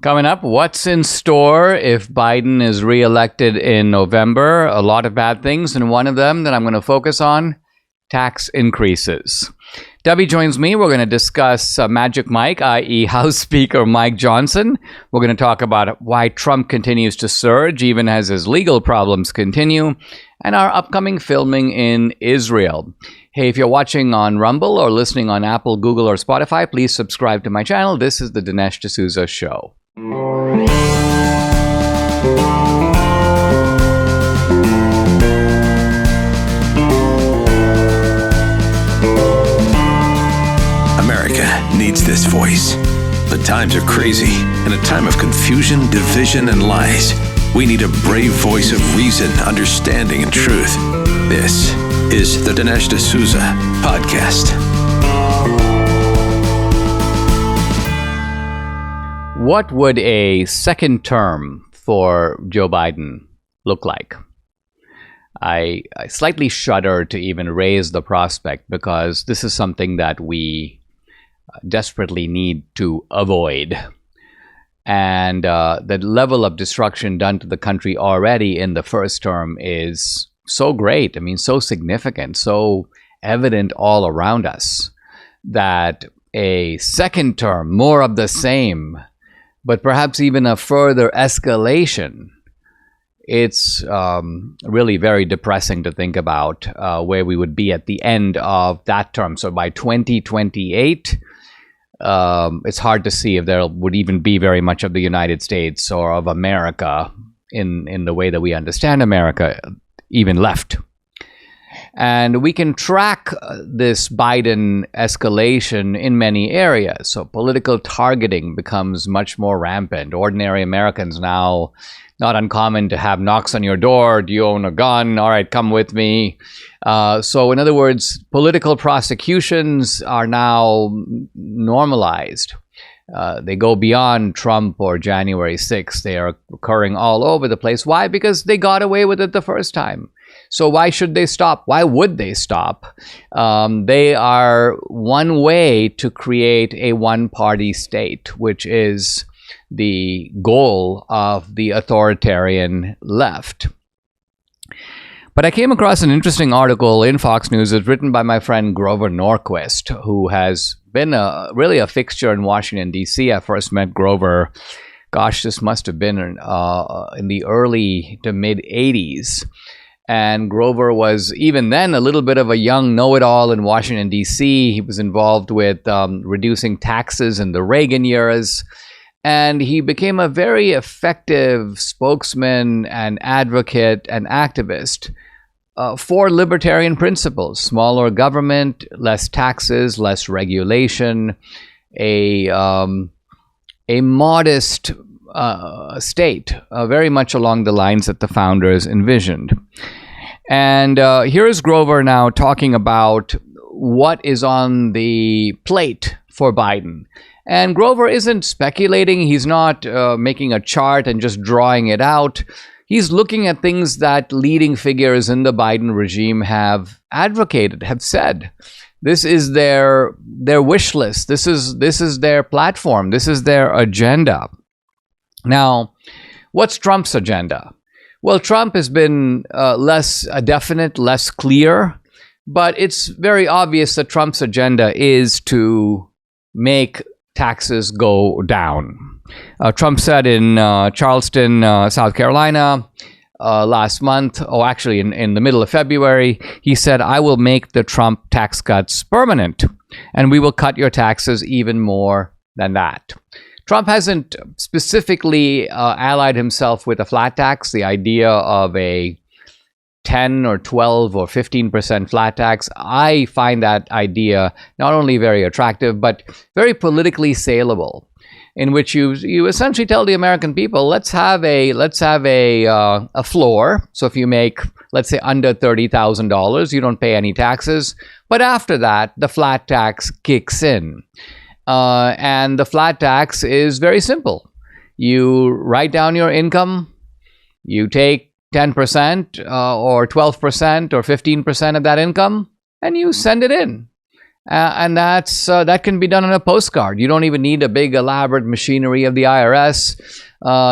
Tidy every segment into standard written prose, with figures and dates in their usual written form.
Coming up, what's in store if Biden is reelected in November? A lot of bad things, and one of them that I'm going to focus on, tax increases. Debbie joins me. We're going to discuss Magic Mike, i.e. House Speaker Mike Johnson. We're going to talk about why Trump continues to surge, even as his legal problems continue, and our upcoming filming in Israel. Hey, if you're watching on Rumble or listening on Apple, Google, or Spotify, please subscribe to my channel. This is the Dinesh D'Souza Show. America needs this voice. The times are crazy. In a time of confusion, division, and lies, we need a brave voice of reason, understanding, and truth. This is the Dinesh D'Souza Podcast. What would a second term for Joe Biden look like? I slightly shudder to even raise the prospect because this is something that we desperately need to avoid. And the level of destruction done to the country already in the first term is so great. I mean, so significant, so evident all around us that a second term, more of the same, but perhaps even a further escalation, it's really very depressing to think about where we would be at the end of that term. So by 2028, it's hard to see if there would even be very much of the United States or of America in the way that we understand America even left. And we can track this Biden escalation in many areas. So political targeting becomes much more rampant. Ordinary Americans now, not uncommon to have knocks on your door. Do you own a gun? All right, come with me. So in other words, political prosecutions are now normalized. They go beyond Trump or January 6th. They are occurring all over the place. Why? Because they got away with it the first time. So why should they stop? Why would they stop? They are one way to create a one-party state, which is the goal of the authoritarian left. But I came across an interesting article in Fox News. It's written by my friend Grover Norquist, who has been really a fixture in Washington, D.C. I first met Grover, gosh, this must have been in the early to mid-'80s. And Grover was even then a little bit of a young know-it-all in Washington, D.C. He was involved with reducing taxes in the Reagan years. And he became a very effective spokesman and advocate and activist for libertarian principles: smaller government, less taxes, less regulation, a modest state, very much along the lines that the founders envisioned. And here is Grover now talking about what is on the plate for Biden. And Grover isn't speculating. He's not making a chart and just drawing it out. He's looking at things that leading figures in the Biden regime have advocated, have said. This is their wish list. This is their platform. This is their agenda. Now, what's Trump's agenda? Well, Trump has been less definite, less clear, but it's very obvious that Trump's agenda is to make taxes go down. Trump said in Charleston, South Carolina, last month, actually in the middle of February, he said, "I will make the Trump tax cuts permanent, and we will cut your taxes even more than that." Trump hasn't specifically allied himself with a flat tax. The idea of a 10 or 12 or 15% flat tax, I find that idea not only very attractive, but very politically saleable, in which you essentially tell the American people, let's have a floor. So if you make, let's say, under $30,000, you don't pay any taxes. But after that, the flat tax kicks in. And the flat tax is very simple. You write down your income, you take 10% or 12% or 15% of that income, and you send it in. And that can be done on a postcard. You don't even need a big elaborate machinery of the IRS.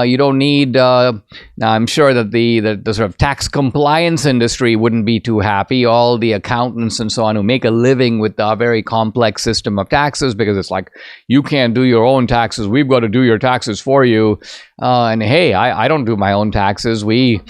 You don't need. Now, I'm sure that the sort of tax compliance industry wouldn't be too happy. All the accountants and so on who make a living with a very complex system of taxes, because it's like, you can't do your own taxes. We've got to do your taxes for you. And hey, I don't do my own taxes. We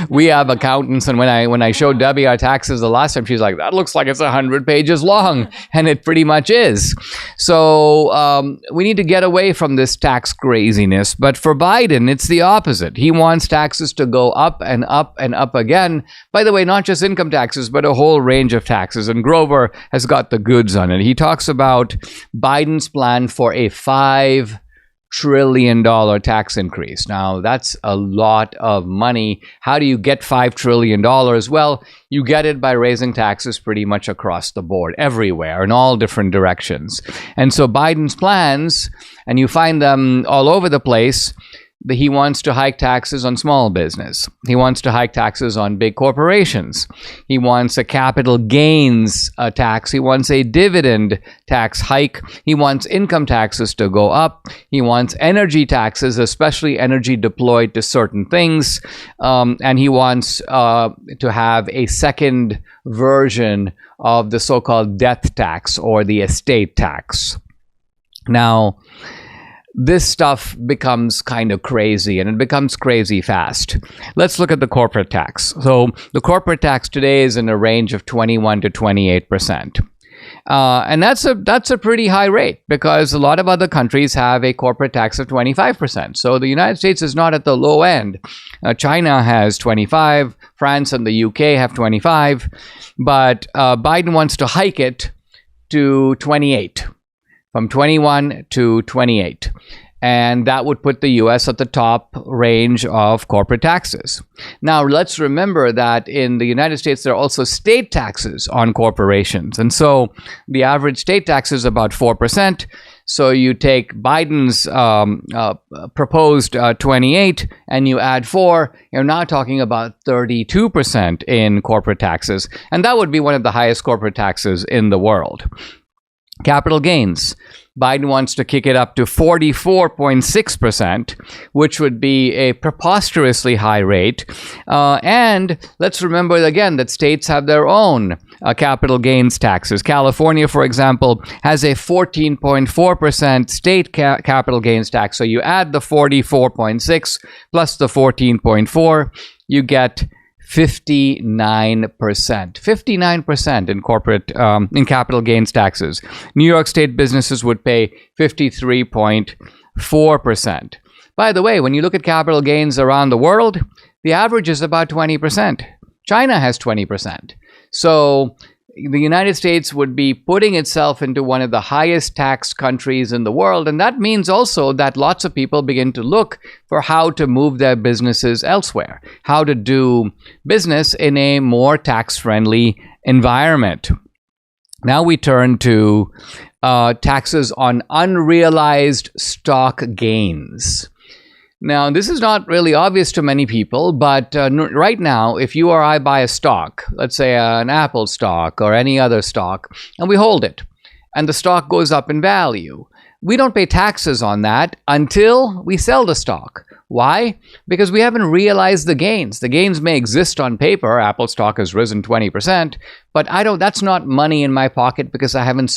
we have accountants. And when I showed Debbie our taxes the last time, she's like, that looks like it's 100 pages long, and it pretty much is. So we need to get away from this tax craziness. But for Biden, it's the opposite. He wants taxes to go up and up and up again. By the way, not just income taxes, but a whole range of taxes. And Grover has got the goods on it. He talks about Biden's plan for a $5 trillion tax increase. Now, that's a lot of money. How do you get $5 trillion? Well, you get it by raising taxes pretty much across the board, everywhere, in all different directions. And so Biden's plans, and you find them all over the place, he wants to hike taxes on small business. He wants to hike taxes on big corporations. He wants a capital gains tax. He wants a dividend tax hike. He wants income taxes to go up. He wants energy taxes, especially energy deployed to certain things. And he wants to have a second version of the so-called death tax or the estate tax. Now, this stuff becomes kind of crazy, and it becomes crazy fast. Let's look at the corporate tax. So the corporate tax today is in a range of 21 to 28%. And that's a pretty high rate, because a lot of other countries have a corporate tax of 25%. So the United States is not at the low end. China has 25, France and the UK have 25, but Biden wants to hike it to 28. From 21 to 28. And that would put the US at the top range of corporate taxes. Now, let's remember that in the United States, there are also state taxes on corporations. And so the average state tax is about 4%. So you take Biden's proposed 28 and you add 4, you're now talking about 32% in corporate taxes. And that would be one of the highest corporate taxes in the world. Capital gains. Biden wants to kick it up to 44.6%, which would be a preposterously high rate. And let's remember again that states have their own capital gains taxes. California, for example, has a 14.4% state capital gains tax. So you add the 44.6 plus the 14.4, you get 59% in corporate in capital gains taxes. New York State businesses would pay 53.4%. By the way, when you look at capital gains around the world, the average is about 20%. China has 20%. So the United States would be putting itself into one of the highest taxed countries in the world. And that means also that lots of people begin to look for how to move their businesses elsewhere, how to do business in a more tax-friendly environment. Now we turn to taxes on unrealized stock gains. Now, this is not really obvious to many people, but right now, if you or I buy a stock, let's say an Apple stock or any other stock, and we hold it, and the stock goes up in value, we don't pay taxes on that until we sell the stock. Why? Because we haven't realized the gains. The gains may exist on paper. Apple stock has risen 20%, but that's not money in my pocket because I haven't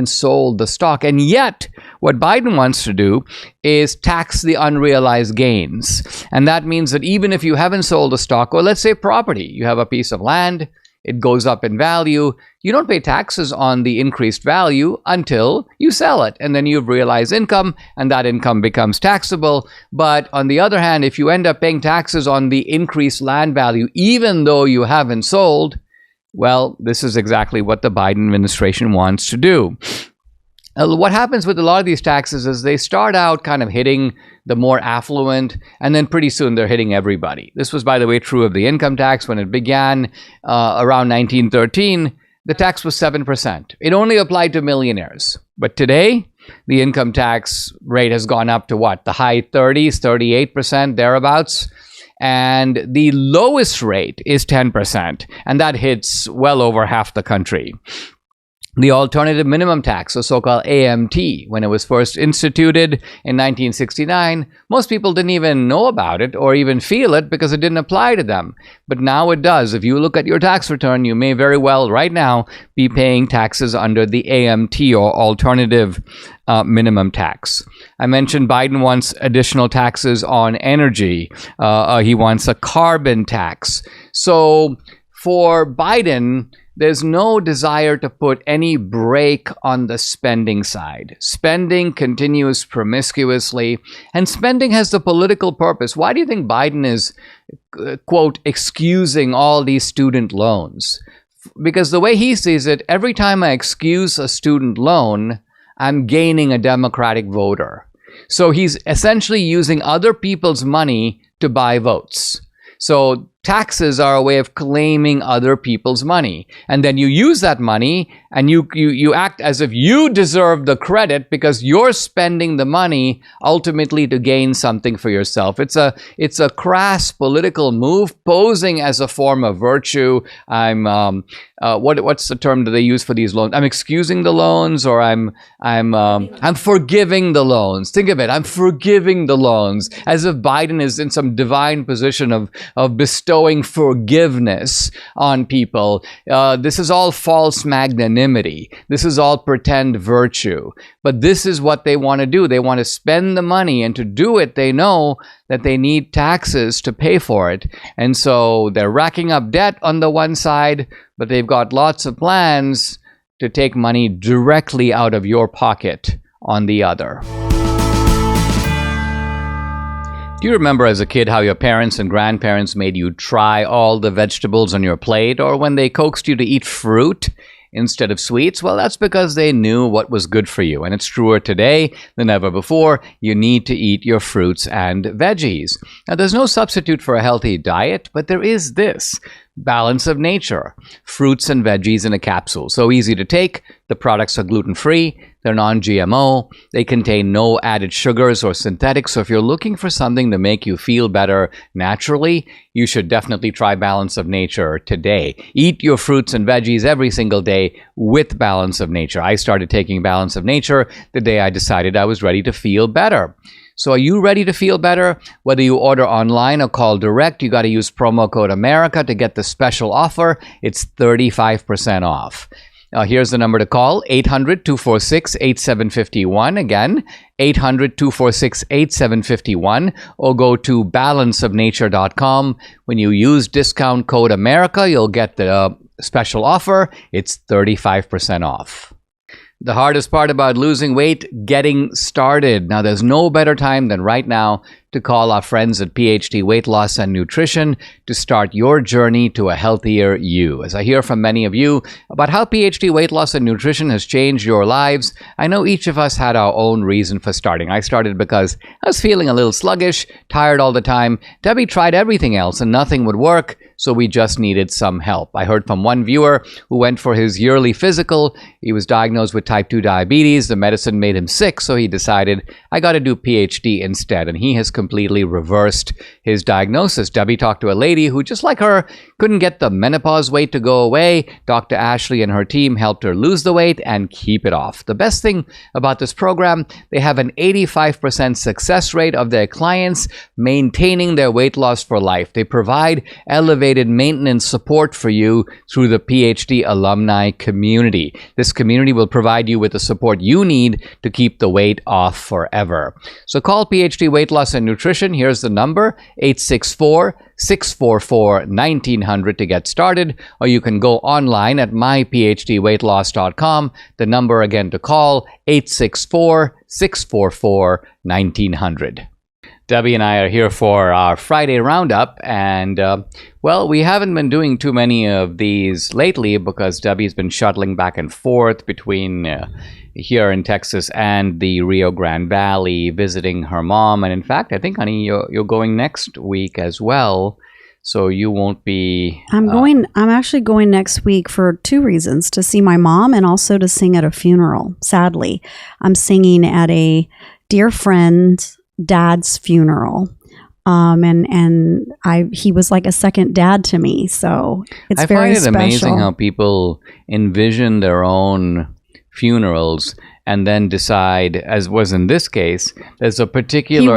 sold the stock. And yet, what Biden wants to do is tax the unrealized gains. And that means that even if you haven't sold the stock, or let's say property, you have a piece of land, it goes up in value, you don't pay taxes on the increased value until you sell it. And then you've realized income, and that income becomes taxable. But on the other hand, if you end up paying taxes on the increased land value, even though you haven't sold, well, this is exactly what the Biden administration wants to do. What happens with a lot of these taxes is they start out kind of hitting the more affluent, and then pretty soon they're hitting everybody. This was, by the way, true of the income tax when it began around 1913. The tax was 7%. It only applied to millionaires. But today, the income tax rate has gone up to what? The high 30s, 38%, thereabouts. And the lowest rate is 10%, and that hits well over half the country. The alternative minimum tax, the so-called AMT, when it was first instituted in 1969, most people didn't even know about it or even feel it because it didn't apply to them. But now it does. If you look at your tax return, you may very well right now be paying taxes under the AMT or alternative minimum tax. I mentioned Biden wants additional taxes on energy. He wants a carbon tax. So for Biden, there's no desire to put any brake on the spending side. Spending continues promiscuously, and spending has the political purpose. Why do you think Biden is, quote, excusing all these student loans? Because the way he sees it, every time I excuse a student loan, I'm gaining a Democratic voter. So he's essentially using other people's money to buy votes. So taxes are a way of claiming other people's money. And then you use that money and you act as if you deserve the credit because you're spending the money ultimately to gain something for yourself. It's a crass political move posing as a form of virtue. What's the term that they use for these loans? I'm excusing the loans, or I'm forgiving the loans. Think of it. I'm forgiving the loans, as if Biden is in some divine position of bestowing forgiveness on people. This is all false magnanimity. This is all pretend virtue. But this is what they want to do. They want to spend the money, and to do it, they know that they need taxes to pay for it. And so they're racking up debt on the one side, but they've got lots of plans to take money directly out of your pocket on the other. Do you remember as a kid how your parents and grandparents made you try all the vegetables on your plate, or when they coaxed you to eat fruit instead of sweets? Well, that's because they knew what was good for you. And it's truer today than ever before. You need to eat your fruits and veggies. Now, there's no substitute for a healthy diet, but there is this: balance of nature. Fruits and veggies in a capsule. So easy to take. The products are gluten-free. They're non-GMO. They contain no added sugars or synthetics. So if you're looking for something to make you feel better naturally, you should definitely try Balance of Nature today. Eat your fruits and veggies every single day with Balance of Nature. I started taking Balance of Nature the day I decided I was ready to feel better. So are you ready to feel better? Whether you order online or call direct, you got to use promo code America to get the special offer. It's 35% off. Here's the number to call: 800-246-8751. Again, 800-246-8751, or go to balanceofnature.com. When you use discount code America, you'll get the special offer. It's 35% off. The hardest part about losing weight: getting started. Now, there's no better time than right now to call our friends at PhD Weight Loss and Nutrition to start your journey to a healthier you. As I hear from many of you about how PhD Weight Loss and Nutrition has changed your lives, I know each of us had our own reason for starting. I started because I was feeling a little sluggish, tired all the time. Debbie tried everything else and nothing would work, so we just needed some help. I heard from one viewer who went for his yearly physical. He was diagnosed with type 2 diabetes. The medicine made him sick, so he decided, I got to do PhD instead, and he has completely reversed his diagnosis. Debbie talked to a lady who, just like her, couldn't get the menopause weight to go away. Dr. Ashley and her team helped her lose the weight and keep it off. The best thing about this program, they have an 85% success rate of their clients maintaining their weight loss for life. They provide elevated maintenance support for you through the PhD alumni community. This community will provide you with the support you need to keep the weight off forever. So call PhD Weight Loss and Nutrition. Here's the number: 864-644-1900 to get started, or you can go online at myphdweightloss.com. The number again to call: 864-644-1900. Debbie and I are here for our Friday roundup, and well, we haven't been doing too many of these lately because Debbie's been shuttling back and forth between here in Texas and the Rio Grande Valley, visiting her mom. And in fact, I think, honey, you're going next week as well, so you won't be... I'm actually going next week for two reasons: to see my mom and also to sing at a funeral. Sadly, I'm singing at a dear friend's dad's funeral. He was like a second dad to me. So it's very special. I find it amazing how people envision their own funerals and then decide, as was in this case, there's a particular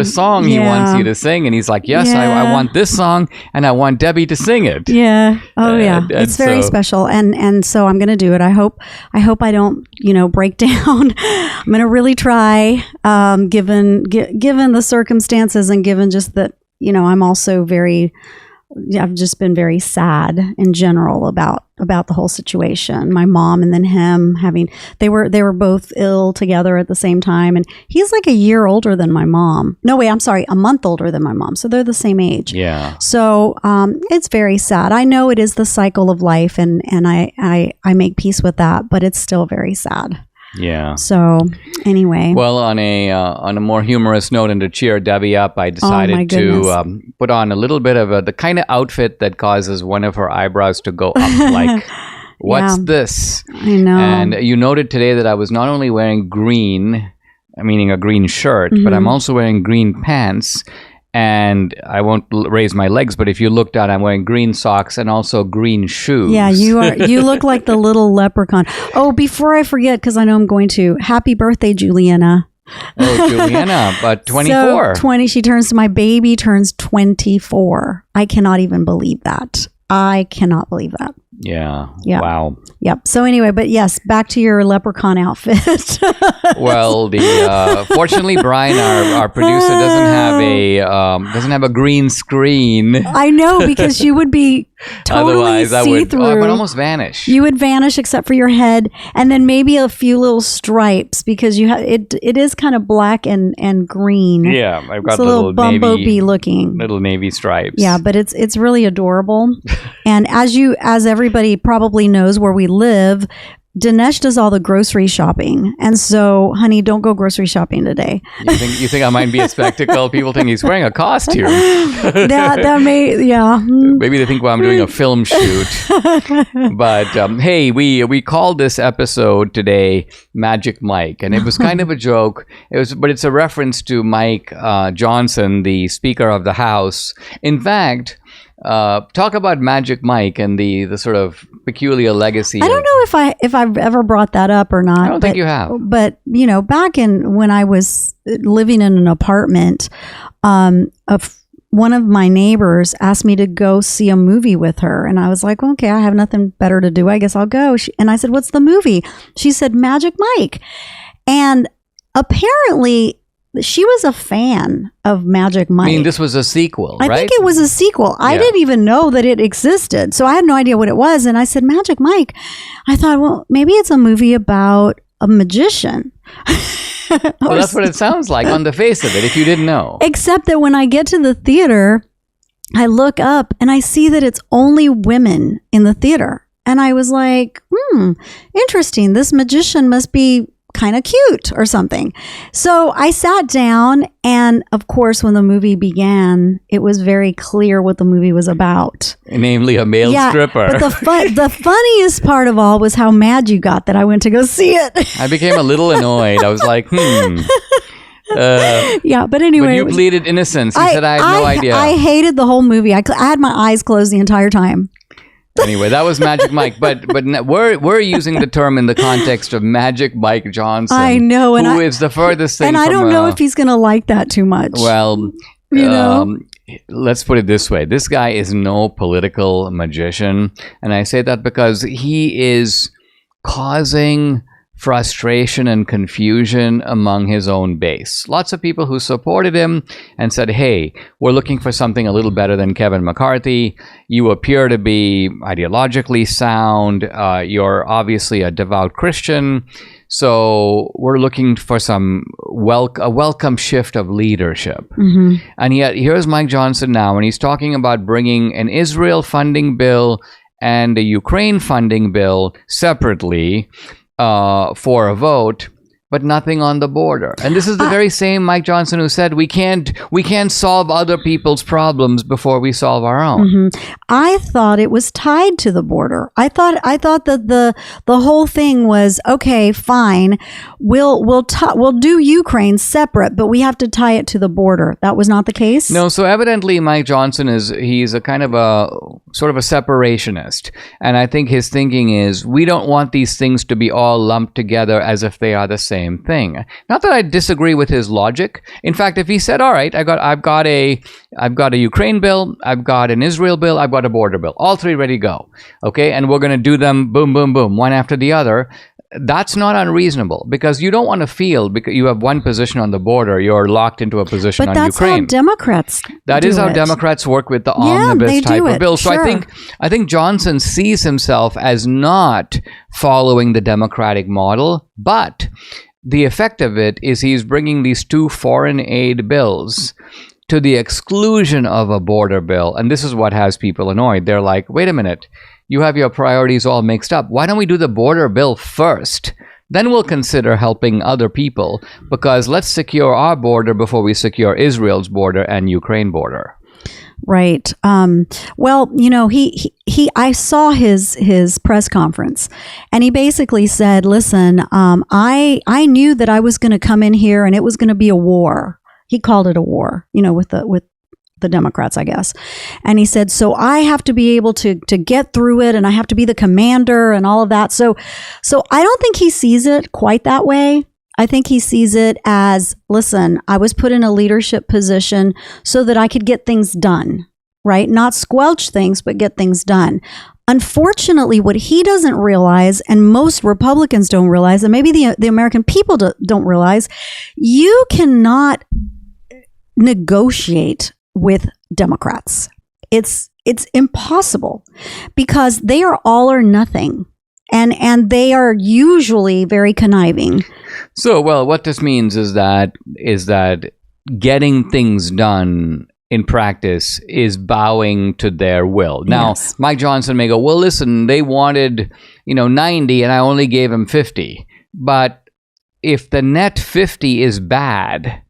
song he wants you to sing, and he's like, yes, I want this song, and I want Debbie to sing it. Yeah. Oh yeah. It's very special, and so I'm going to do it. I hope I don't break down. I'm going to really try, given the circumstances, and given just that I'm also I've just been very sad in general about the whole situation. My mom and then him they were both ill together at the same time, and he's like a year older than my mom. No, wait, I'm sorry, a month older than my mom. So they're the same age. Yeah. So it's very sad. I know it is the cycle of life, and I make peace with that, but it's still very sad. Yeah. So anyway. Well, on a more humorous note, and to cheer Debbie up, I decided to put on a little bit of the kind of outfit that causes one of her eyebrows to go up. Like, what's this? I know. And you noted today that I was not only wearing green, meaning a green shirt, but I'm also wearing green pants. And I won't raise my legs, but if you look down, I'm wearing green socks and also green shoes. Yeah, you are. You look like the little leprechaun. Oh, before I forget, because I know I'm going to. Happy birthday, Juliana. Oh, Juliana, but 24. So 20. My baby turns 24. I cannot even believe that. I cannot believe that. Yeah. Wow. Yep. So anyway, but yes, back to your leprechaun outfit. Well, fortunately, Brian, our producer, doesn't have a green screen. I know, because you would be totally see-through. I would almost vanish. You would vanish except for your head, and then maybe a few little stripes, because you have it is kind of black and green. Yeah, I've got it's a little bumblebee looking little navy stripes. Yeah, but it's really adorable. And as everybody probably knows where we live, Dinesh does all the grocery shopping. And so, honey, don't go grocery shopping today. You think I might be a spectacle? People think he's wearing a costume. that may, yeah. Maybe they think, well, I'm doing a film shoot. But hey, we called this episode today Magic Mike, and it was kind of a joke. But it's a reference to Mike Johnson, the Speaker of the House. In fact, talk about Magic Mike and the sort of peculiar legacy. I don't know if I've ever brought that up or not. I don't think you have. But back when I was living in an apartment, one of my neighbors asked me to go see a movie with her, and I was like, okay, I have nothing better to do. I guess I'll go. And I said, what's the movie? She said, Magic Mike, and apparently she was a fan of Magic Mike. I mean, this was a sequel, right? I think it was a sequel. Yeah. I didn't even know that it existed. So I had no idea what it was. And I said, Magic Mike. I thought, well, maybe it's a movie about a magician. Well, that's what it sounds like on the face of it, if you didn't know. Except that when I get to the theater, I look up and I see that it's only women in the theater. And I was like, interesting. This magician must be kind of cute or something. So I sat down, and of course, when the movie began, it was very clear what the movie was about. Namely, a male stripper. But the funniest part of all was how mad you got that I went to go see it. I became a little annoyed. I was like, yeah, but anyway. But you pleaded innocence. You said, I had no idea. I hated the whole movie. I had my eyes closed the entire time. Anyway, that was Magic Mike, but we're using the term in the context of Magic Mike Johnson. I know, who is the furthest thing. And I don't know if he's going to like that too much. Well, let's put it this way: this guy is no political magician, and I say that because he is causing frustration and confusion among his own base. Lots of people who supported him and said, hey, we're looking for something a little better than Kevin McCarthy. You appear to be ideologically sound. You're obviously a devout Christian. So we're looking for a welcome shift of leadership. Mm-hmm. And yet here's Mike Johnson now, and he's talking about bringing an Israel funding bill and a Ukraine funding bill separately for a vote, but nothing on the border. And this is the very same Mike Johnson who said we can't solve other people's problems before we solve our own. Mm-hmm. I thought it was tied to the border. I thought that the whole thing was, okay, fine, we'll do Ukraine separate, but we have to tie it to the border. That was not the case. No, so evidently Mike Johnson he's a kind of a sort of a separationist, and I think his thinking is we don't want these things to be all lumped together as if they are the same thing. Not that I disagree with his logic. In fact, if he said, all right, I've got a Ukraine bill, I've got an Israel bill, I've got a border bill, all three ready to go, okay, and we're going to do them boom, boom, boom, one after the other. That's not unreasonable, because you don't want to feel, because you have one position on the border, you're locked into a position on Ukraine. But that's how Democrats That is how Democrats work with the omnibus type of bill. So sure. I think Johnson sees himself as not following the Democratic model, but the effect of it is he's bringing these two foreign aid bills to the exclusion of a border bill. And this is what has people annoyed. They're like, wait a minute, you have your priorities all mixed up. Why don't we do the border bill first? Then we'll consider helping other people, because let's secure our border before we secure Israel's border and Ukraine border. Right. Well, I saw his press conference, and he basically said, listen, I knew that I was going to come in here and it was going to be a war. He called it a war, with the Democrats, I guess. And he said, so I have to be able to get through it, and I have to be the commander and all of that. So I don't think he sees it quite that way. I think he sees it as, listen, I was put in a leadership position so that I could get things done, right? Not squelch things, but get things done. Unfortunately, what he doesn't realize, and most Republicans don't realize, and maybe the American people don't realize, you cannot negotiate with Democrats. It's impossible, because they are all or nothing, and they are usually very conniving. So, well, what this means is that getting things done in practice is bowing to their will. Now, Yes. Mike Johnson may go, well, listen, they wanted 90 and I only gave them 50. But if the net 50 is bad,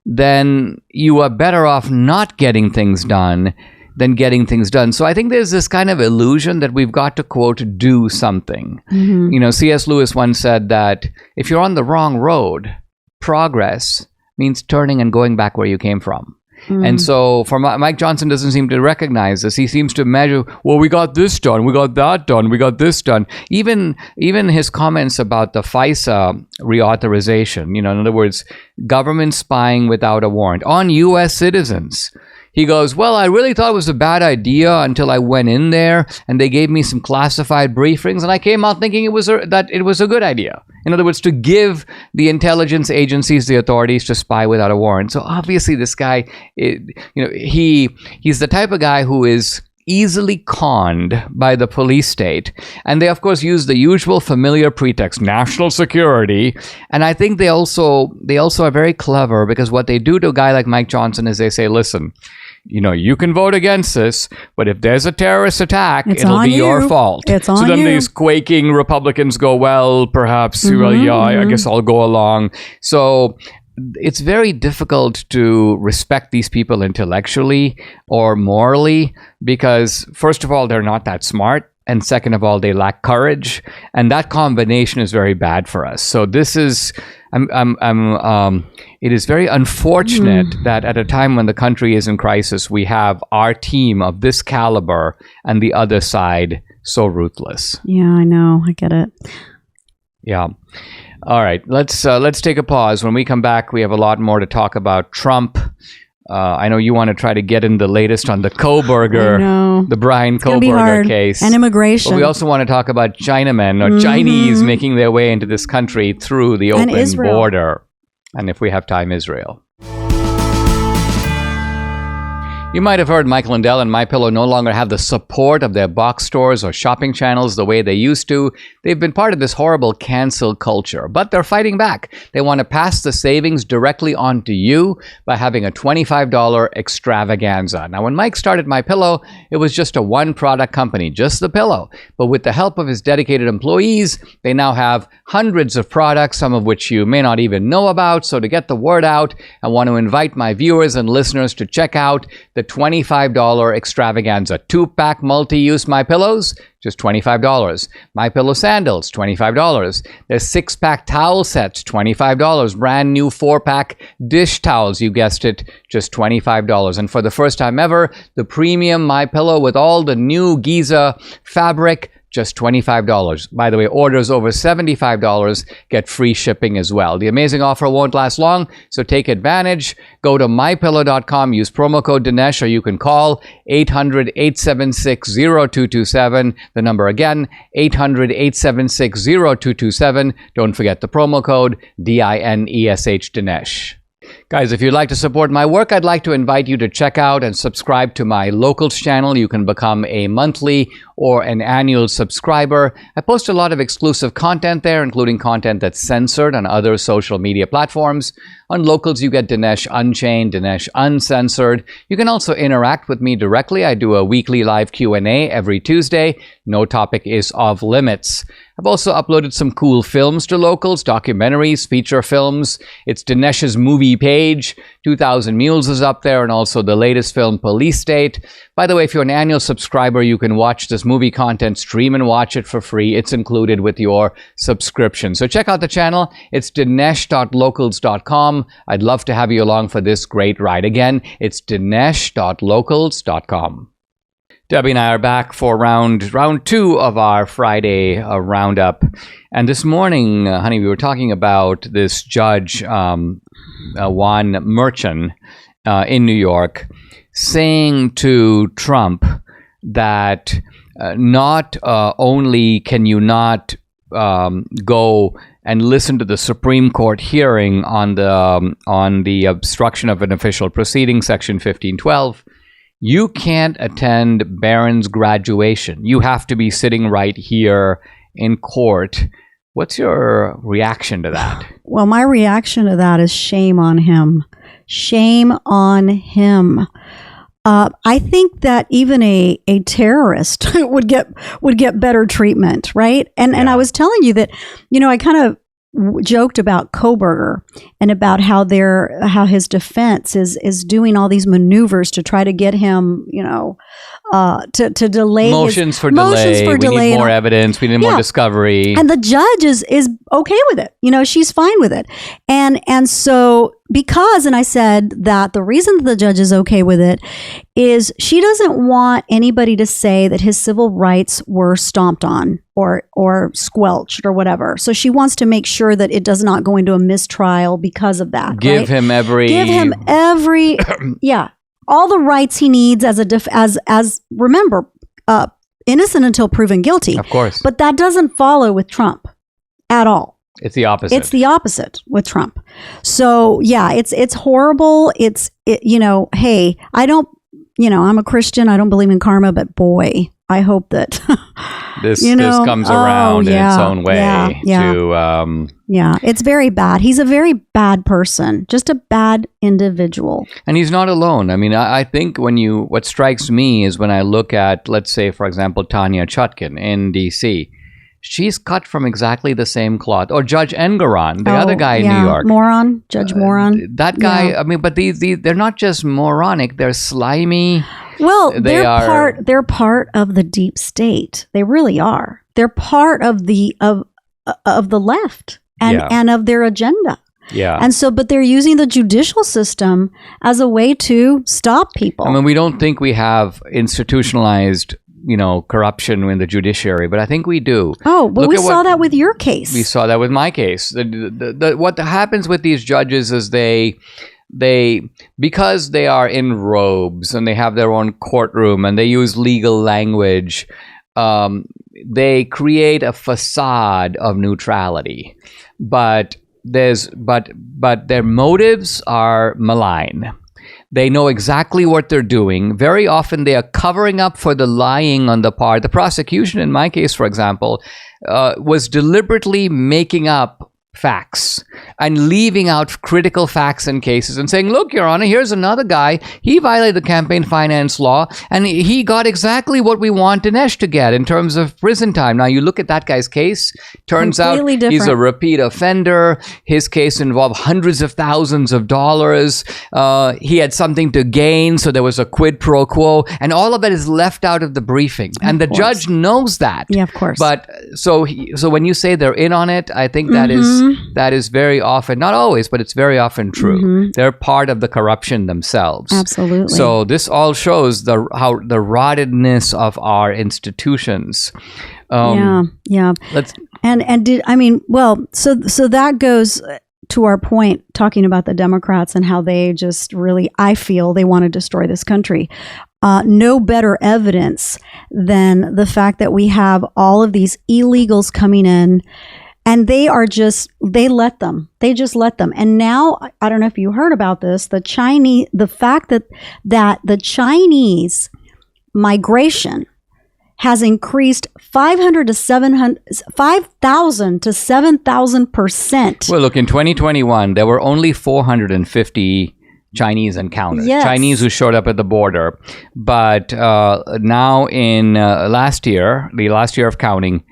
then you are better off not getting things done than getting things done. So I think there's this kind of illusion that we've got to, quote, do something. Mm-hmm. C.S. Lewis once said that if you're on the wrong road, progress means turning and going back where you came from. Mm. And so Mike Johnson doesn't seem to recognize this. He seems to measure, well, we got this done, we got that done, we got this done. Even his comments about the FISA reauthorization, in other words, government spying without a warrant on U.S. citizens. He goes, well, I really thought it was a bad idea until I went in there and they gave me some classified briefings, and I came out thinking that it was a good idea. In other words, to give the intelligence agencies the authorities to spy without a warrant. So obviously this guy, he's the type of guy who is easily conned by the police state. And they, of course, use the usual familiar pretext, national security. And I think they also are very clever, because what they do to a guy like Mike Johnson is they say, listen, you can vote against this, but if there's a terrorist attack, it'll be your fault. It's on so then you. These quaking Republicans go, well, perhaps, I guess I'll go along. So it's very difficult to respect these people intellectually or morally, because first of all, they're not that smart. And second of all, they lack courage, and that combination is very bad for us. So this is, it is very unfortunate that at a time when the country is in crisis, we have our team of this caliber and the other side so ruthless. Yeah, I know. I get it. Yeah. All right. Let's take a pause. When we come back, we have a lot more to talk about Trump. I know you want to try to get in the latest on the Kohberger, the Brian Kohberger case. And immigration. But we also want to talk about Chinamen or Chinese making their way into this country through the open border. And if we have time, Israel. You might have heard Michael Lindell and MyPillow no longer have the support of their box stores or shopping channels the way they used to. They've been part of this horrible cancel culture, but they're fighting back. They want to pass the savings directly on to you by having a $25 extravaganza. Now, when Mike started MyPillow, it was just a one-product company, just the pillow. But with the help of his dedicated employees, they now have hundreds of products, some of which you may not even know about. So to get the word out, I want to invite my viewers and listeners to check out the $25 extravaganza. 2-pack multi-use MyPillows, just $25. MyPillow sandals, $25. There's 6-pack towel sets, $25. Brand new 4-pack dish towels, you guessed it, just $25. And for the first time ever, the premium MyPillow with all the new Giza fabric, just $25. By the way, orders over $75 get free shipping as well. The amazing offer won't last long, so take advantage. Go to mypillow.com, use promo code Dinesh, or you can call 800-876-0227. The number again, 800-876-0227. Don't forget the promo code DINESH Dinesh. Guys, if you'd like to support my work, I'd like to invite you to check out and subscribe to my Locals channel. You can become a monthly or an annual subscriber. I post a lot of exclusive content there, including content that's censored on other social media platforms. On Locals, you get Dinesh Unchained, Dinesh Uncensored. You can also interact with me directly. I do a weekly live Q&A every Tuesday. No topic is off limits. I've also uploaded some cool films to Locals, documentaries, feature films. It's Dinesh's movie page. 2000 Mules is up there, and also the latest film, Police State. By the way, if you're an annual subscriber, you can watch this movie content, stream and watch it for free. It's included with your subscription. So check out the channel. It's dinesh.locals.com. I'd love to have you along for this great ride. Again, it's dinesh.locals.com. Debbie and I are back for round 2 of our Friday roundup. And this morning, honey, we were talking about this judge, Juan Merchan, in New York, saying to Trump that not only can you not go and listen to the Supreme Court hearing on the obstruction of an official proceeding, Section 1512, you can't attend Barron's graduation. You have to be sitting right here in court. What's your reaction to that? Well, my reaction to that is shame on him. Shame on him. I think that even a terrorist would get better treatment, right? And I was telling you that, I kind of joked about Kohberger and about how his defense is doing all these maneuvers to try to get him, to delay motions for delay. We need more evidence. We need more discovery. And the judge is okay with it. She's fine with it. And so and I said that the reason that the judge is okay with it is she doesn't want anybody to say that his civil rights were stomped on or squelched or whatever. So she wants to make sure that it does not go into a mistrial because of that. Give him every all the rights he needs as remember, innocent until proven guilty. Of course. But that doesn't follow with Trump at all. It's the opposite. It's the opposite with Trump. So it's horrible. Hey, I don't, I'm a Christian. I don't believe in karma, but boy, I hope that this comes around in its own way. It's very bad. He's a very bad person, just a bad individual. And he's not alone. I mean, I think what strikes me is when I look at, let's say, for example, Tanya Chutkin in D.C., she's cut from exactly the same cloth. Or Judge Engoron, the other guy in New York. Judge Moron. That guy, I mean, but they're not just moronic, they're slimy. Well, they're part of the deep state. They really are. They're part of the left and of their agenda. Yeah. And so, but they're using the judicial system as a way to stop people. I mean, we don't think we have institutionalized corruption in the judiciary, but I think we do. Oh, but we saw that with your case. We saw that with my case. What happens with these judges is they because they are in robes and they have their own courtroom and they use legal language, they create a facade of neutrality, but their motives are malign. They know exactly what they're doing. Very often they are covering up for the lying on the part. The prosecution, in my case, for example, was deliberately making up facts and leaving out critical facts in cases and saying, look, Your Honor, here's another guy. He violated the campaign finance law and he got exactly what we want Dinesh to get in terms of prison time. Now, you look at that guy's case, turns completely out different. He's a repeat offender. His case involved hundreds of thousands of dollars. He had something to gain, so there was a quid pro quo, and all of it is left out of the briefing. And the judge knows that. Yeah, of course. But so when you say they're in on it, I think that is very often, not always, but it's very often true. They're part of the corruption themselves. Absolutely. So this all shows the rottenness of our institutions. So that goes to our point, talking about the Democrats and how they just really, I feel, they want to destroy this country. No better evidence than the fact that we have all of these illegals coming in. And they just let them. And now, I don't know if you heard about this, the fact that the Chinese migration has increased 5,000 to 7,000%. Well, look, in 2021, there were only 450 Chinese encounters, Chinese who showed up at the border. But now in the last year of counting,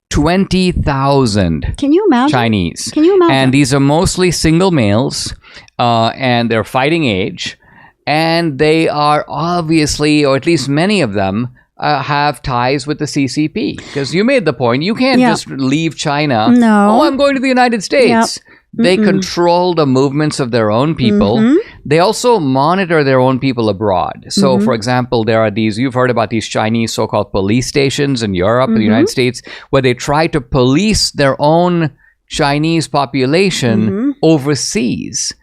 20,000 Can you imagine? Chinese. Can you imagine? And these are mostly single males, and they're fighting age, and they are obviously, or at least many of them, have ties with the CCP. Because you made the point, you can't just leave China. No. Oh, I'm going to the United States. Yep. They control the movements of their own people. They also monitor their own people abroad. So, for example, there are you've heard about these Chinese so-called police stations in Europe and the United States, where they try to police their own Chinese population overseas.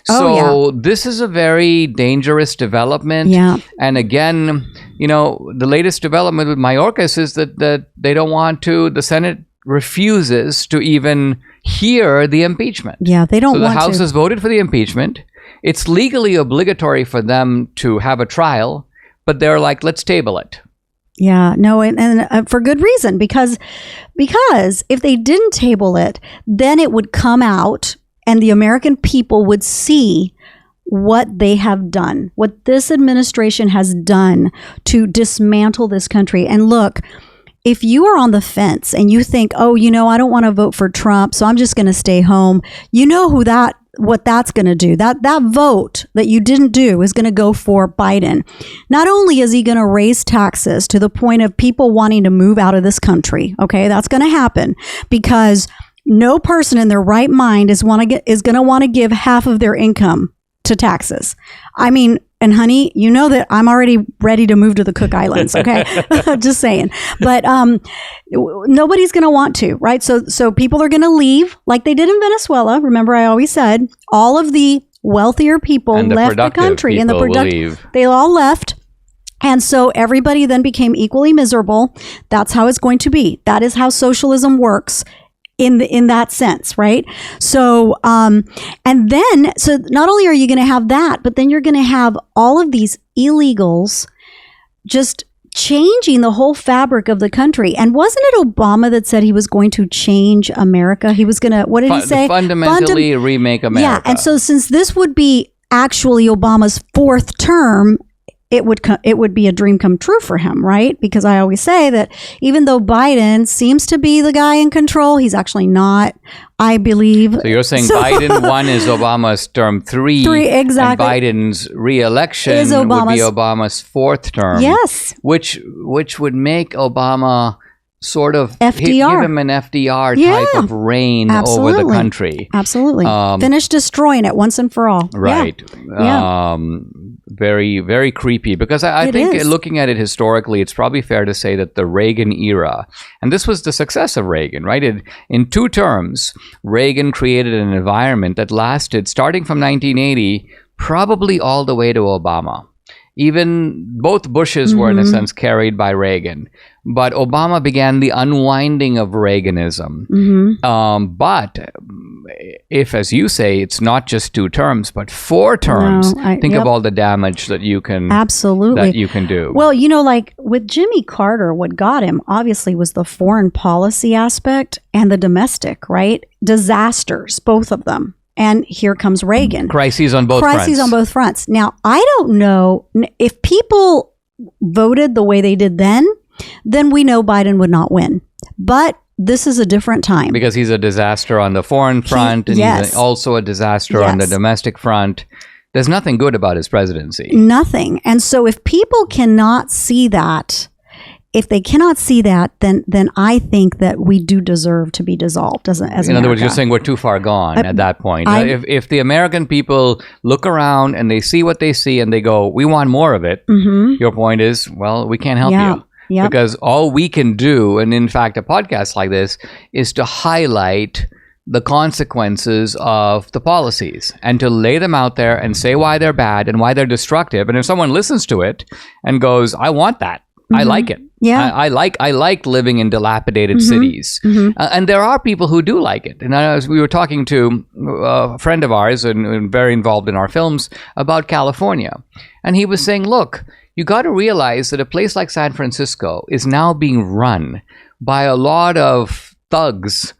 This is a very dangerous development. Yeah. And again, the latest development with Mayorkas is that they don't want to, the Senate refuses to even hear the impeachment. Yeah, they don't want to. So the House has voted for the impeachment. It's legally obligatory for them to have a trial, but they're like, let's table it. Yeah, no, and for good reason, because if they didn't table it, then it would come out and the American people would see what they have done, what this administration has done to dismantle this country. And look, if you are on the fence and you think, I don't want to vote for Trump, so I'm just going to stay home, you know what that's going to do. That vote that you didn't do is going to go for Biden. Not only is he going to raise taxes to the point of people wanting to move out of this country, okay, that's going to happen because no person in their right mind is going to want to give half of their income to taxes. I mean, and honey, you know that I'm already ready to move to the Cook Islands, okay? Just saying. But nobody's going to want to, right? So people are going to leave like they did in Venezuela. Remember, I always said all of the wealthier people left the country. And they all left. And so everybody then became equally miserable. That's how it's going to be. That is how socialism works. In that sense, right? So, and then, so not only are you going to have that, but then you're going to have all of these illegals just changing the whole fabric of the country. And wasn't it Obama that said he was going to change America? He was going to, what did he say? Fundamentally remake America. Yeah, and so since this would be actually Obama's fourth term, it would be a dream come true for him, right? Because I always say that even though Biden seems to be the guy in control, he's actually not, I believe. So you're saying Biden 1 is Obama's term 3, exactly. And Biden's re-election would be Obama's fourth term. Yes. Which would make Obama sort of FDR. Give him an FDR type of reign over the country. Absolutely. Finish destroying it once and for all. Right. Yeah. Very, very creepy because I think looking at it historically, it's probably fair to say that the Reagan era, and this was the success of Reagan, right? In 2 terms, Reagan created an environment that lasted starting from 1980, probably all the way to Obama. Even both Bushes were, in a sense, carried by Reagan. But Obama began the unwinding of Reaganism. But if, as you say, it's not just 2 terms, but 4 terms, think of all the damage that you can do. Well, like with Jimmy Carter, what got him obviously was the foreign policy aspect and the domestic, right? Disasters, both of them. And here comes Reagan. Crises on both fronts. Now, I don't know if people voted the way they did then we know Biden would not win. But this is a different time. Because he's a disaster on the foreign front, and he's also a disaster on the domestic front. There's nothing good about his presidency. Nothing. And so if people cannot see that, then I think that we do deserve to be dissolved as In other words, you're saying we're too far gone at that point. If the American people look around and they see what they see and they go, we want more of it, your point is, well, we can't help you. Yep. Because all we can do, and in fact, a podcast like this, is to highlight the consequences of the policies and to lay them out there and say why they're bad and why they're destructive. And if someone listens to it and goes, I want that, I like it. Yeah, I like living in dilapidated cities, and there are people who do like it. And as we were talking to a friend of ours and very involved in our films about California, and he was saying, look, you got to realize that a place like San Francisco is now being run by a lot of thugs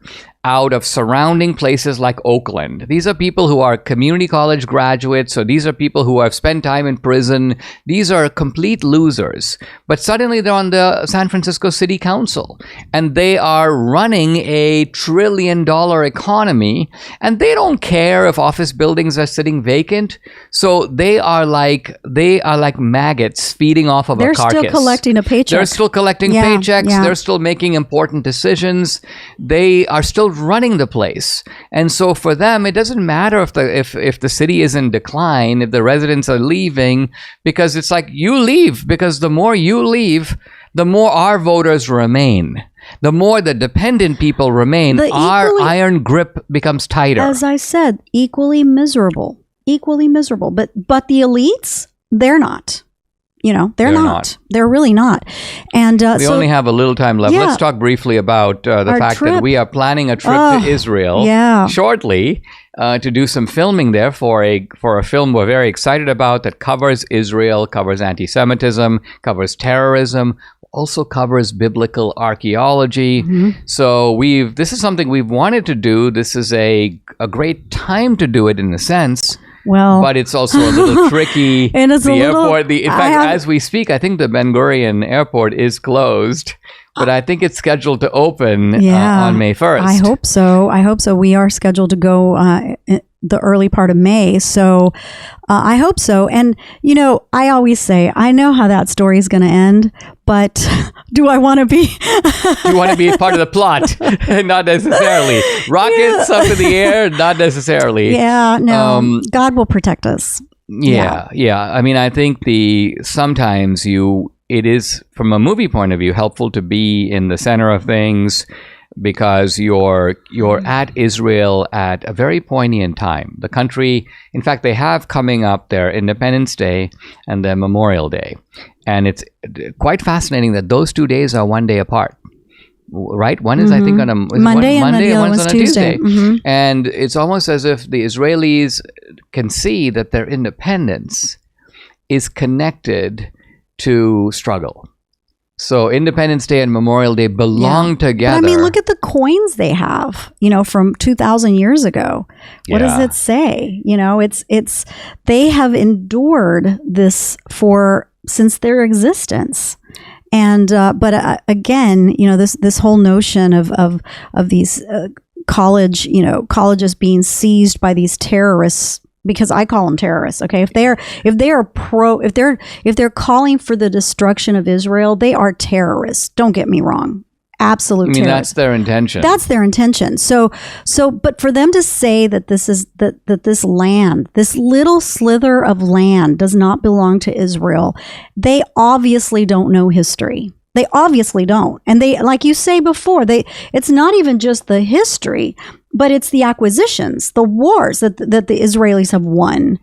out of surrounding places like Oakland. These are people who are community college graduates, or these are people who have spent time in prison. These are complete losers. But suddenly they're on the San Francisco City Council, and they are running a $1 trillion economy, and they don't care if office buildings are sitting vacant. So they are like maggots feeding off of a carcass. They're still collecting a paycheck. They're still collecting paychecks. Yeah. They're still making important decisions. They are still running the place. And so for them, it doesn't matter if the city is in decline, if the residents are leaving, because it's like, you leave, because the more you leave, the more our voters remain. The more the dependent people remain, our iron grip becomes tighter. As I said, equally miserable. But the elites, they're not. They're not. They're really not. And we only have a little time left. Let's talk briefly about the fact that we are planning a trip to Israel shortly to do some filming there for a film we're very excited about that covers Israel, covers anti-Semitism, covers terrorism, also covers biblical archaeology. So this is something we've wanted to do. This is a great time to do it in a sense. Well, but it's also a little tricky. And it's airport. In fact, as we speak, I think the Ben Gurion airport is closed, but I think it's scheduled to open on May 1st. I hope so. We are scheduled to go the early part of May. So I hope so. And, I always say, I know how that story is going to end, but do I want to be? Do you want to be part of the plot? Not necessarily. Rockets up in the air? Not necessarily. Yeah, no. God will protect us. Yeah. I mean, I think sometimes it is, from a movie point of view, helpful to be in the center of things, because you're at Israel at a very poignant time. The country, in fact, they have coming up their Independence Day and their Memorial Day. And it's quite fascinating that those 2 days are 1 day apart. Right? One is, I think, on a Monday, and the other one's on a Tuesday. And it's almost as if the Israelis can see that their independence is connected to struggle. So Independence Day and Memorial Day belong together. But I mean, look at the coins they have, from 2,000 years ago. What does it say? It's they have endured this since their existence. And but again, this whole notion of these colleges being seized by these terrorists, because I call them terrorists. Okay, if they're calling for the destruction of Israel, they are terrorists. Don't get me wrong. Absolute terrorists. That's their intention. That's their intention. So, but for them to say that this land, this little slither of land, does not belong to Israel, they obviously don't know history. They obviously don't. And they, like you say before, it's not even just the history, but it's the acquisitions, the wars that the Israelis have won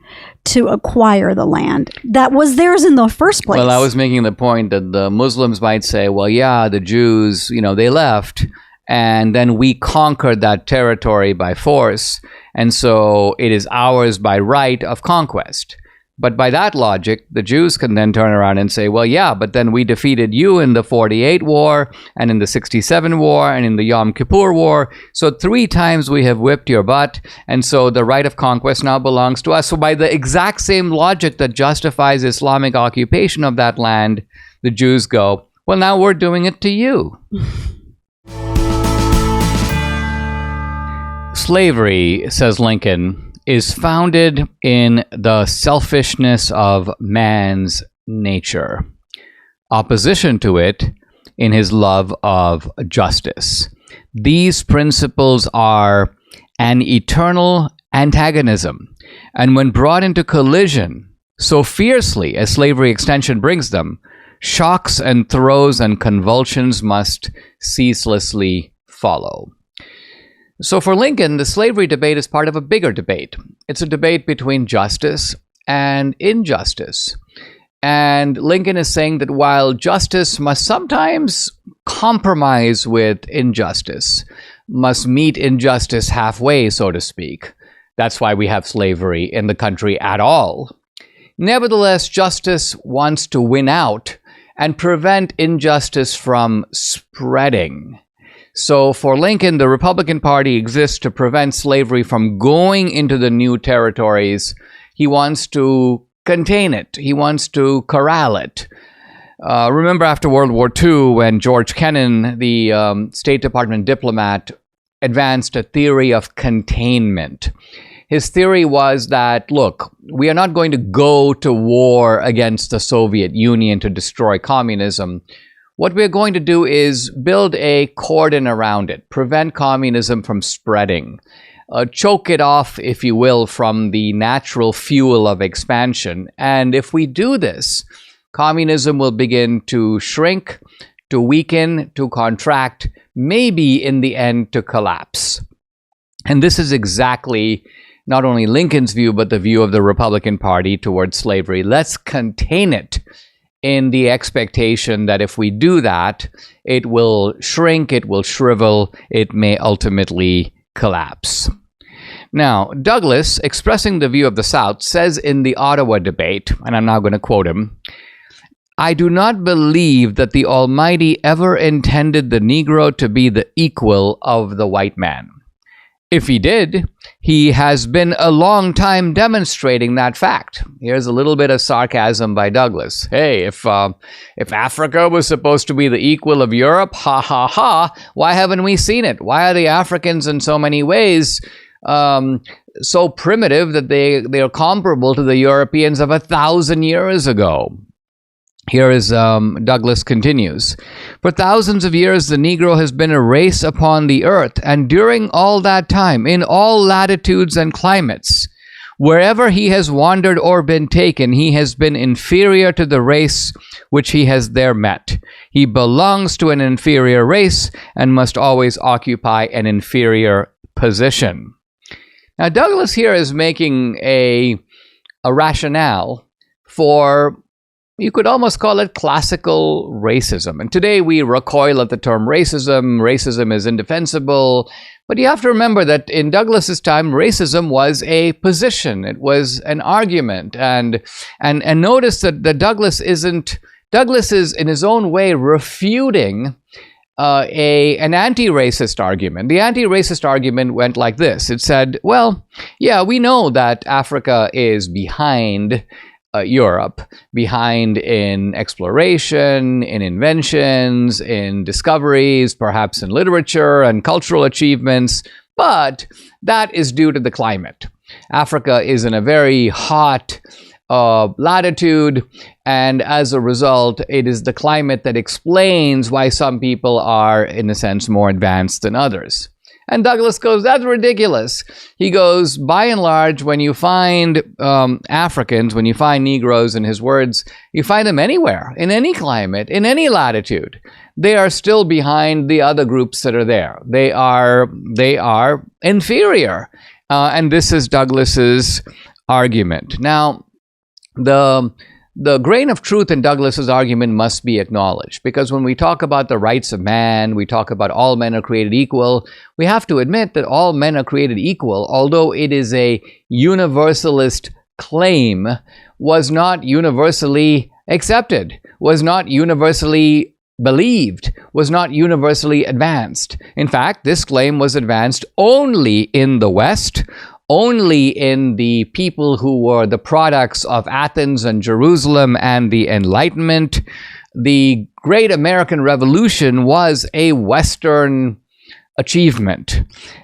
to acquire the land that was theirs in the first place. Well, I was making the point that the Muslims might say, well, yeah, the Jews, they left, and then we conquered that territory by force, and so it is ours by right of conquest. But by that logic, the Jews can then turn around and say, well, yeah, but then we defeated you in the 48 war and in the 67 war and in the Yom Kippur war. So 3 times we have whipped your butt. And so the right of conquest now belongs to us. So by the exact same logic that justifies Islamic occupation of that land, the Jews go, well, now we're doing it to you. Slavery, says Lincoln, is founded in the selfishness of man's nature. Opposition to it in his love of justice. These principles are an eternal antagonism, and when brought into collision so fiercely as slavery extension brings them, shocks and throes and convulsions must ceaselessly follow. So for Lincoln, the slavery debate is part of a bigger debate. It's a debate between justice and injustice. And Lincoln is saying that while justice must sometimes compromise with injustice, must meet injustice halfway, so to speak. That's why we have slavery in the country at all. Nevertheless, justice wants to win out and prevent injustice from spreading. So for Lincoln, the Republican Party exists to prevent slavery from going into the new territories. He wants to contain it. He wants to corral it. Remember after World War II, when George Kennan, the State Department diplomat, advanced a theory of containment. His theory was that, look, we are not going to go to war against the Soviet Union to destroy communism. What we're going to do is build a cordon around it, prevent communism from spreading, choke it off, if you will, from the natural fuel of expansion. And if we do this, communism will begin to shrink, to weaken, to contract, maybe in the end to collapse. And this is exactly not only Lincoln's view, but the view of the Republican Party towards slavery. Let's contain it, in the expectation that if we do that, it will shrink, it will shrivel, it may ultimately collapse. Now, Douglas, expressing the view of the South, says in the Ottawa debate, and I'm now going to quote him, "I do not believe that the Almighty ever intended the Negro to be the equal of the white man. If he did, he has been a long time demonstrating that fact." Here's a little bit of sarcasm by Douglas. Hey, if Africa was supposed to be the equal of Europe, ha ha ha, why haven't we seen it? Why are the Africans in so many ways so primitive that they are comparable to the Europeans of 1,000 years ago? Here is Douglas continues. "For thousands of years, the Negro has been a race upon the earth, and during all that time, in all latitudes and climates, wherever he has wandered or been taken, he has been inferior to the race which he has there met. He belongs to an inferior race and must always occupy an inferior position." Now, Douglas here is making a rationale for, you could almost call it classical racism. And today we recoil at the term racism. Racism is indefensible. But you have to remember that in Douglas's time, racism was a position. It was an argument. And notice that Douglas is in his own way refuting an anti-racist argument. The anti-racist argument went like this. It said, well, yeah, we know that Africa is behind Europe, behind in exploration, in inventions, in discoveries, perhaps in literature and cultural achievements, but that is due to the climate. Africa is in a very hot latitude, and as a result, it is the climate that explains why some people are, in a sense, more advanced than others. And Douglas goes, that's ridiculous. He goes, by and large, when you find Africans, when you find Negroes, in his words, you find them anywhere, in any climate, in any latitude. They are still behind the other groups that are there. They are inferior. And this is Douglas's argument. Now, the grain of truth in Douglas's argument must be acknowledged, because when we talk about the rights of man, we talk about all men are created equal, we have to admit that all men are created equal, although it is a universalist claim, was not universally accepted, was not universally believed, was not universally advanced. In fact, this claim was advanced only in the West, only in the people who were the products of Athens and Jerusalem and the Enlightenment. The Great American Revolution was a Western achievement.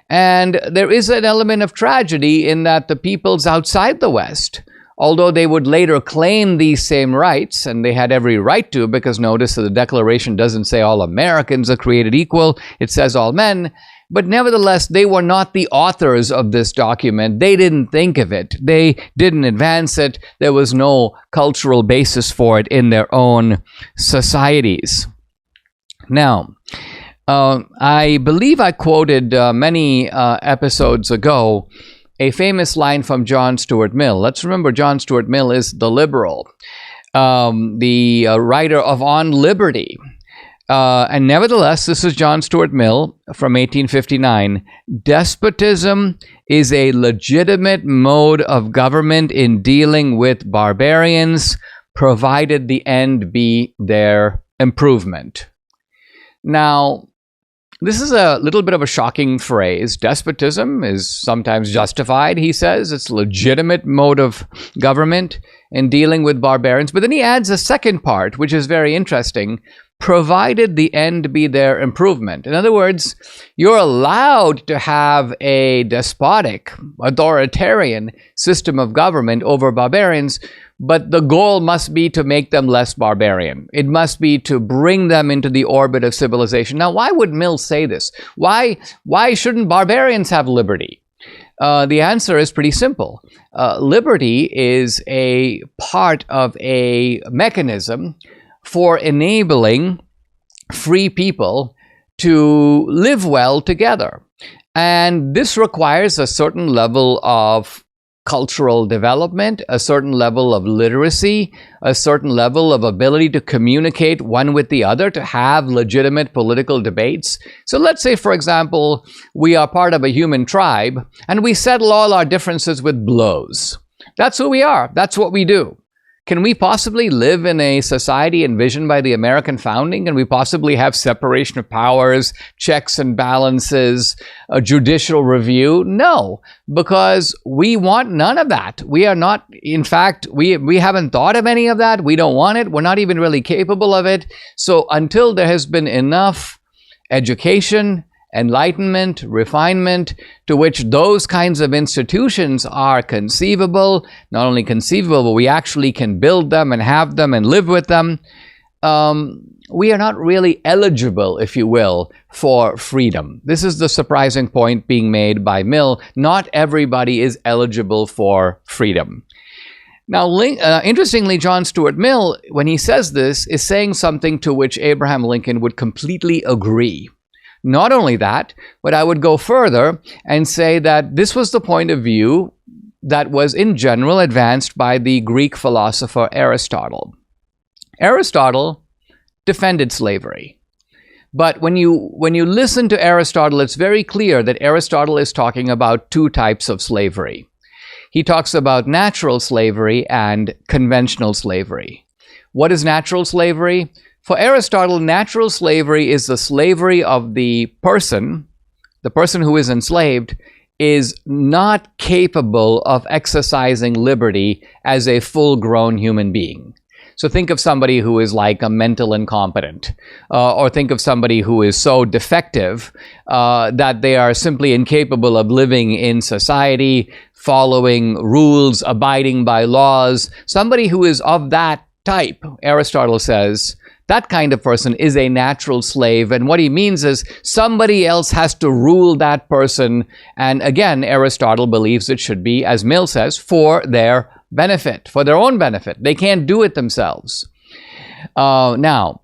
And there is an element of tragedy in that the peoples outside the West, although they would later claim these same rights, and they had every right to, because notice that the Declaration doesn't say all Americans are created equal, it says all men. But nevertheless, they were not the authors of this document. They didn't think of it. They didn't advance it. There was no cultural basis for it in their own societies. Now, I believe I quoted many episodes ago a famous line from John Stuart Mill. Let's remember, John Stuart Mill is the liberal, the writer of On Liberty. And nevertheless, this is John Stuart Mill from 1859. Despotism is a legitimate mode of government in dealing with barbarians, provided the end be their improvement. Now, this is a little bit of a shocking phrase. Despotism is sometimes justified, he says. It's a legitimate mode of government in dealing with barbarians. But then he adds a second part, which is very interesting. Provided the end be their improvement. In other words, you're allowed to have a despotic, authoritarian system of government over barbarians, but the goal must be to make them less barbarian. It must be to bring them into the orbit of civilization. Now, why would Mill say this? Why shouldn't barbarians have liberty? The answer is pretty simple. Liberty is a part of a mechanism for enabling free people to live well together. And this requires a certain level of cultural development, a certain level of literacy, a certain level of ability to communicate one with the other, to have legitimate political debates. So let's say, for example, we are part of a human tribe and we settle all our differences with blows. That's who we are. That's what we do. Can we possibly live in a society envisioned by the American founding? Can we possibly have separation of powers, checks and balances, a judicial review? No, because we want none of that. We are not, in fact, we haven't thought of any of that. We don't want it. We're not even really capable of it. So until there has been enough education, enlightenment, refinement, to which those kinds of institutions are conceivable, not only conceivable, but we actually can build them and have them and live with them, we are not really eligible, if you will, for freedom. This is the surprising point being made by Mill. Not everybody is eligible for freedom. Now, interestingly, John Stuart Mill, when he says this, is saying something to which Abraham Lincoln would completely agree. Not only that, but I would go further and say that this was the point of view that was in general advanced by the Greek philosopher Aristotle. Aristotle defended slavery. But when you listen to Aristotle, it's very clear that Aristotle is talking about two types of slavery. He talks about natural slavery and conventional slavery. What is natural slavery? For Aristotle, natural slavery is the slavery of the person who is enslaved is not capable of exercising liberty as a full-grown human being. So think of somebody who is like a mental incompetent, or think of somebody who is so defective that they are simply incapable of living in society, following rules, abiding by laws. Somebody who is of that type, Aristotle says, that kind of person is a natural slave. And what he means is somebody else has to rule that person. And again, Aristotle believes it should be, as Mill says, for their benefit, for their own benefit. They can't do it themselves. Now,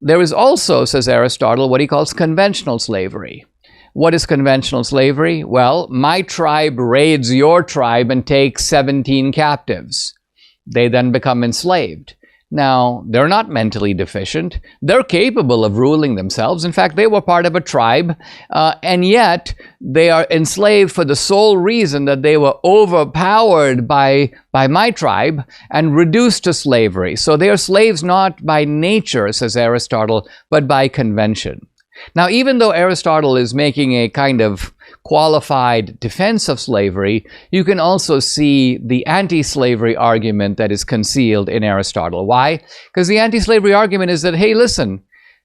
there is also, says Aristotle, what he calls conventional slavery. What is conventional slavery? Well, my tribe raids your tribe and takes 17 captives. They then become enslaved. Now, they're not mentally deficient. They're capable of ruling themselves. In fact, they were part of a tribe, and yet they are enslaved for the sole reason that they were overpowered by my tribe and reduced to slavery. So they are slaves not by nature, says Aristotle, but by convention. Now, even though Aristotle is making a kind of qualified defense of slavery, you can also see the anti-slavery argument that is concealed in Aristotle. Why? Because the anti-slavery argument is that, hey, listen,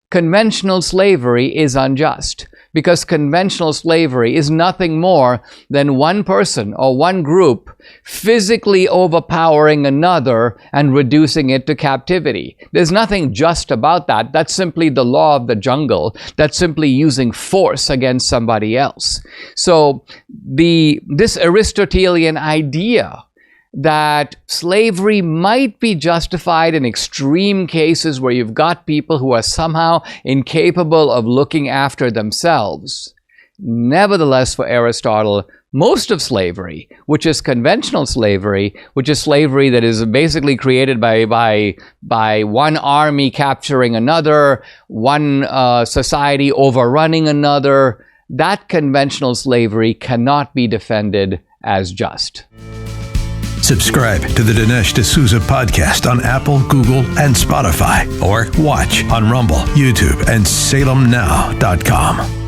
conventional slavery is unjust, because conventional slavery is nothing more than one person or one group physically overpowering another and reducing it to captivity. There's nothing just about that. That's simply the law of the jungle. That's simply using force against somebody else. So this Aristotelian idea that slavery might be justified in extreme cases where you've got people who are somehow incapable of looking after themselves. Nevertheless, for Aristotle, most of slavery, which is conventional slavery, which is slavery that is basically created by one army capturing another, one society overrunning another, that conventional slavery cannot be defended as just. Subscribe to the Dinesh D'Souza podcast on Apple, Google, and Spotify, or watch on Rumble, YouTube, and SalemNow.com.